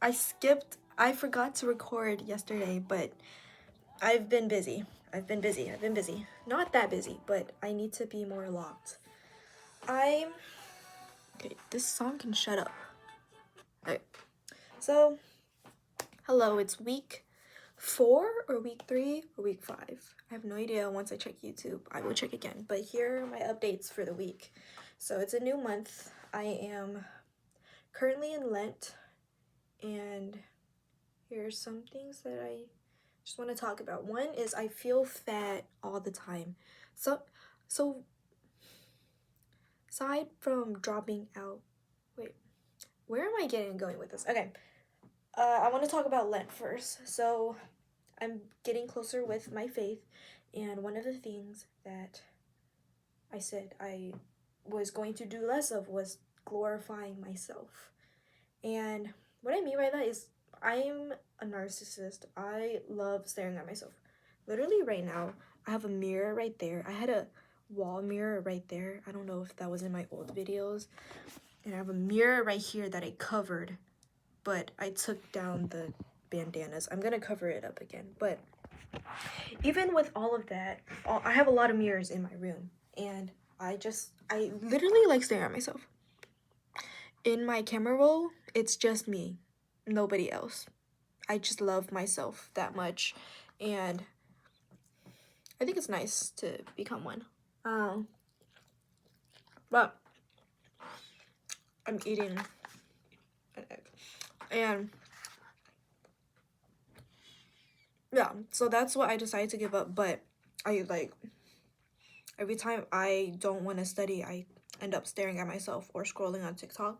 I forgot to record yesterday, but I've been busy. I've been busy. Not that busy, but I need to be more locked. I'm okay. This song can shut up. Okay. So, hello. It's week 4 or week 3 or week 5. I have no idea. Once I check YouTube, I will check again. But here are my updates for the week. So it's a new month. I am currently in Lent, and here's some things that I just want to talk about. One is I feel fat all the time. So aside from dropping out, wait, where am I going with this? Okay, I want to talk about Lent first. So I'm getting closer with my faith, and one of the things that I said I was going to do less of was glorifying myself. And what I mean by that is I'm a narcissist. I love staring at myself. Literally right now, I have a mirror right there. I had a wall mirror right there. I don't know if that was in my old videos. And I have a mirror right here that I covered, but I took down the bandanas. I'm gonna cover it up again. But even with all of that, I have a lot of mirrors in my room. And I literally like staring at myself. In my camera roll, it's just me, nobody else. I just love myself that much, and I think it's nice to become one. But I'm eating an egg, and yeah, so that's what I decided to give up. But I like every time I don't want to study, I end up staring at myself or scrolling on TikTok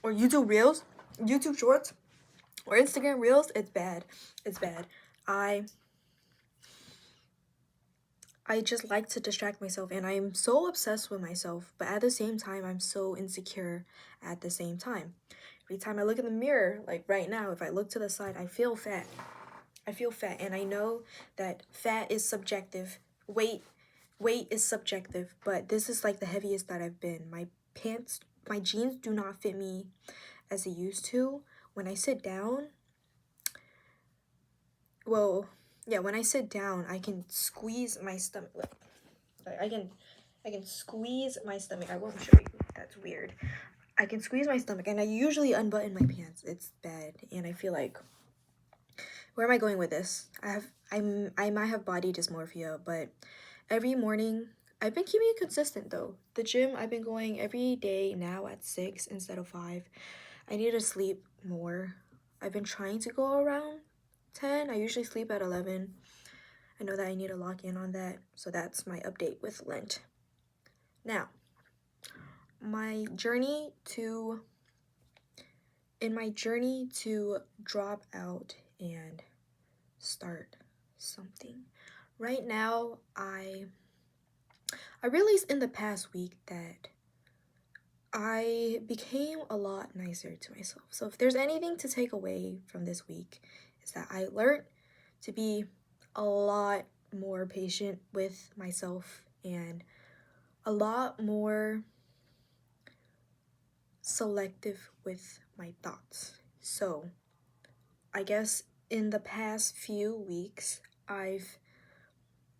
or YouTube Reels, YouTube Shorts, or Instagram Reels. It's bad. It's bad. I just like to distract myself, and I'm so obsessed with myself, but at the same time, I'm so insecure at the same time. Every time I look in the mirror, like right now, if I look to the side, I feel fat. I feel fat, and I know that fat is subjective. Weight is subjective, but this is like the heaviest that I've been. My jeans do not fit me as they used to. When I sit down, well, yeah, when I sit down, I can squeeze my stomach. Like, I can squeeze my stomach. I won't show you. That's weird. I can squeeze my stomach, and I usually unbutton my pants. It's bad, and I feel like, where am I going with this? I might have body dysmorphia, but every morning I've been keeping it consistent though. The gym, I've been going every day now at 6 instead of 5. I need to sleep more. I've been trying to go around 10. I usually sleep at 11. I know that I need to lock in on that, so that's my update with Lent. Now, in my journey to drop out and start something. Right now, I realized in the past week that I became a lot nicer to myself. So if there's anything to take away from this week, is that I learned to be a lot more patient with myself and a lot more selective with my thoughts. So I guess in the past few weeks, I'm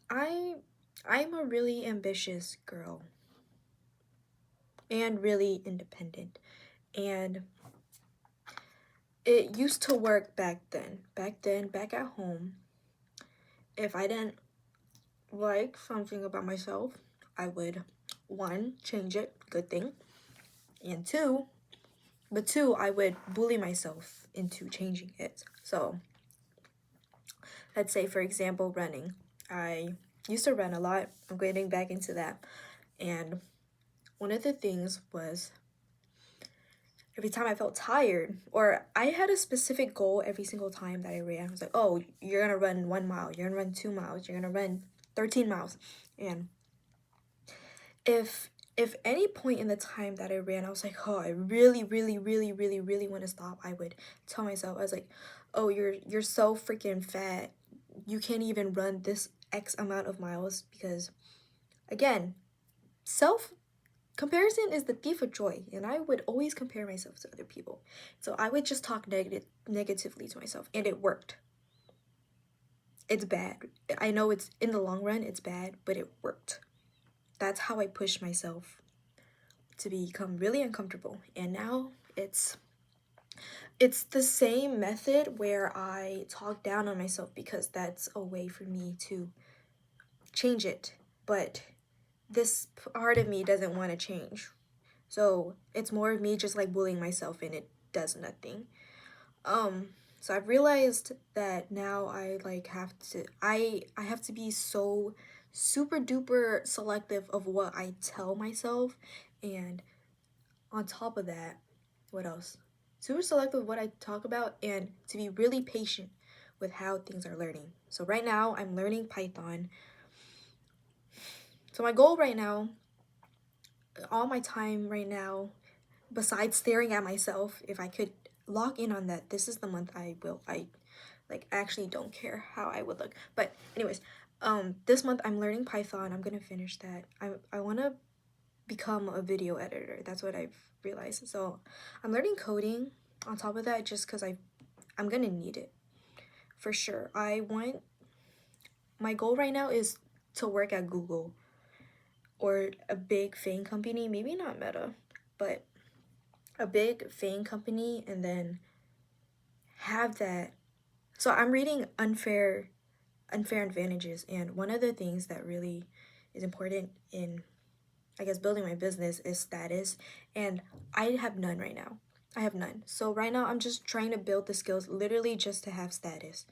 a really ambitious girl and really independent, and it used to work back then. Back at home, if I didn't like something about myself, I would, one, change it, good thing, and two, I would bully myself into changing it. So let's say, for example, running. I used to run a lot. I'm getting back into that. And one of the things was every time I felt tired, or I had a specific goal every single time that I ran. I was like, oh, you're going to run 1 mile. You're going to run 2 miles. You're going to run 13 miles. And if any point in the time that I ran, I was like, oh, I really want to stop, I would tell myself, I was like, oh, you're so freaking fat. You can't even run this X amount of miles, because again, self comparison is the thief of joy, and I would always compare myself to other people. So I would just talk negatively to myself, and it worked. It's bad. I know it's in the long run, it's bad, but it worked. That's how I pushed myself to become really uncomfortable. And now it's the same method where I talk down on myself because that's a way for me to change it. But this part of me doesn't want to change. So it's more of me just like bullying myself and it does nothing. So I've realized that now I like I have to be so super duper selective of what I tell myself, and on top of that, what else? Super selective of what I talk about, and to be really patient with how things are learning. So right now I'm learning Python. So my goal right now, all my time right now, besides staring at myself, if I could lock in on that, this is the month I like actually don't care how I would look. But anyways, this month I'm learning Python. I'm gonna finish that. I want to become a video editor. That's what I've realized. So I'm learning coding on top of that just because I'm gonna need it for sure. My goal right now is to work at Google or a big FAANG company, maybe not Meta, but a big FAANG company, and then have that. So I'm reading Unfair Advantages, and one of the things that really is important in, I guess, building my business is status, and I have none right now. I have none. So right now I'm just trying to build the skills literally just to have status,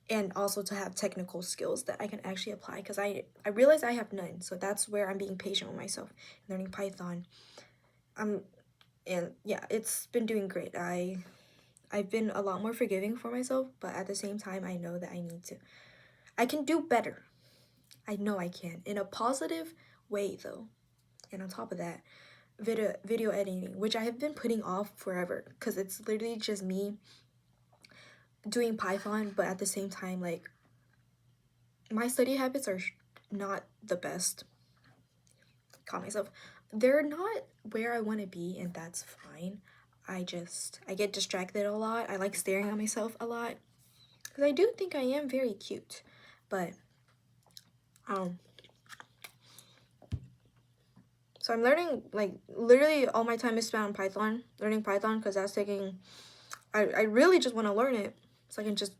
and also to have technical skills that I can actually apply, because I realize I have none. So that's where I'm being patient with myself, learning Python. And yeah, it's been doing great. I've been a lot more forgiving for myself, but at the same time I know that I can do better. I know I can, in a positive way though. And on top of that, video editing, which I have been putting off forever because it's literally just me doing Python, but at the same time, like, my study habits are not the best. Call myself, they're not where I want to be, and that's fine. I get distracted a lot. I like staring at myself a lot because I do think I am very cute, but so I'm learning, like, literally all my time is spent on Python, learning Python, because that's taking, I really just want to learn it so I can just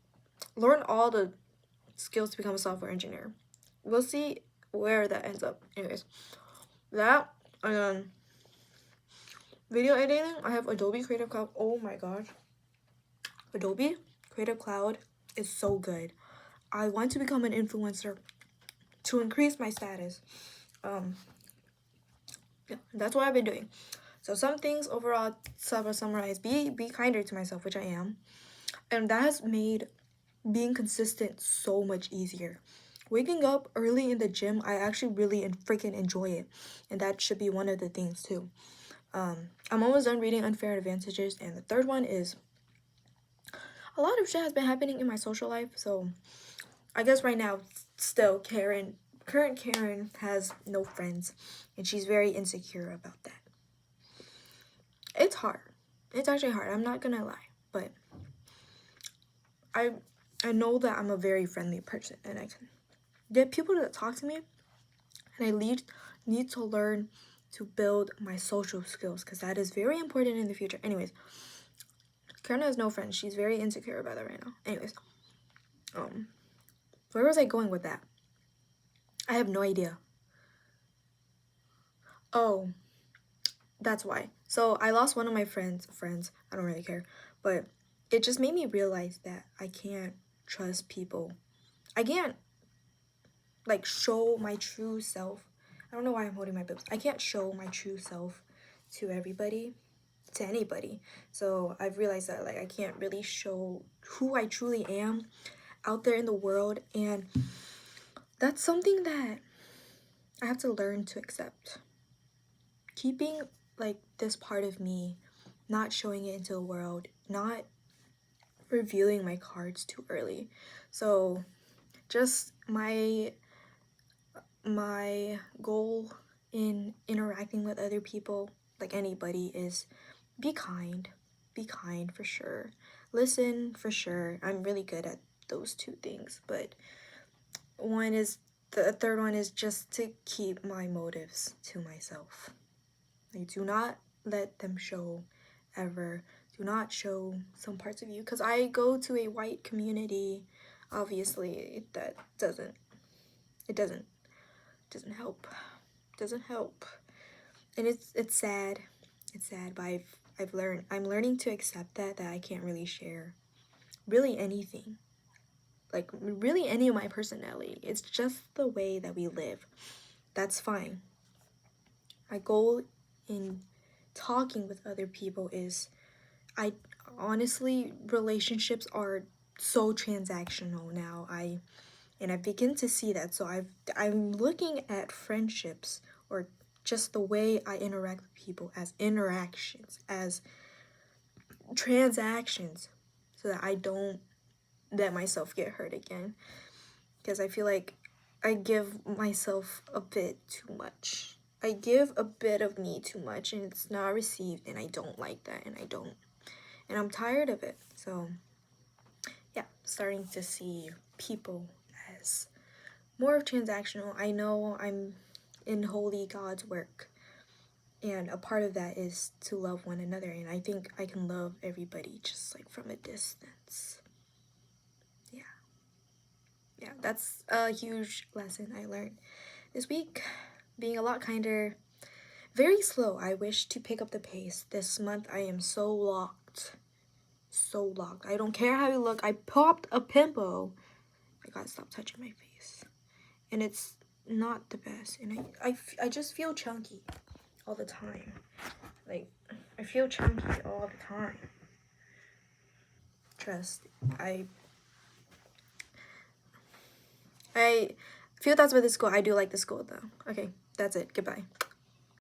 learn all the skills to become a software engineer. We'll see where that ends up. Anyways, that, and then video editing, I have Adobe Creative Cloud. Oh my gosh. Adobe Creative Cloud is so good. I want to become an influencer to increase my status. Yeah, that's what I've been doing. So some things overall, to summarize, be kinder to myself, which I am. And that has made being consistent so much easier. Waking up early in the gym, I actually really freaking enjoy it. And that should be one of the things too. I'm almost done reading Unfair Advantages. And the third one is, a lot of shit has been happening in my social life. So I guess right now, still, current Karen has no friends. And she's very insecure about that. It's hard. It's actually hard. I'm not gonna lie. But I know that I'm a very friendly person, and I can get people that talk to me, and I need to learn to build my social skills, because that is very important in the future. Anyways, Karen has no friends. She's very insecure about that right now. Anyways, where was I going with that? I have no idea. Oh, that's why. So I lost one of my friends. I don't really care, but it just made me realize that I can't trust people. I can't, like, show my true self. I don't know why I'm holding my boobs. I can't show my true self to everybody, to anybody. So I've realized that, like, I can't really show who I truly am out there in the world, and that's something that I have to learn to accept. Keeping, like, this part of me, not showing it into the world, not revealing my cards too early. So just my goal in interacting with other people, like anybody, is be kind. Be kind for sure. Listen for sure. I'm really good at those two things, but the third one is just to keep my motives to myself. Like, do not let them show ever. Do not show some parts of you, because I go to a white community. Obviously, that doesn't help. Doesn't help. And it's sad. It's sad, but I'm learning to accept that I can't really share really anything. Like really any of my personality. It's just the way that we live. That's fine. My goal in talking with other people is, I honestly, relationships are so transactional now. I begin to see that. So I'm looking at friendships, or just the way I interact with people, as interactions, as transactions, so that I don't let myself get hurt again. Because I feel like I give myself a bit too much. I give a bit of me too much, and it's not received, and I don't like that, and I'm tired of it. So yeah, starting to see people as more transactional. I know I'm in holy God's work, and a part of that is to love one another, and I think I can love everybody just like from a distance. Yeah, that's a huge lesson I learned this week. Being a lot kinder, very slow. I wish to pick up the pace. This month I am so locked. So locked. I don't care how you look. I popped a pimple. I gotta stop touching my face. And it's not the best. And I just feel chunky all the time. Like, I feel chunky all the time. Trust. I feel that's where this school. I do like the school though. Okay, that's it. Goodbye.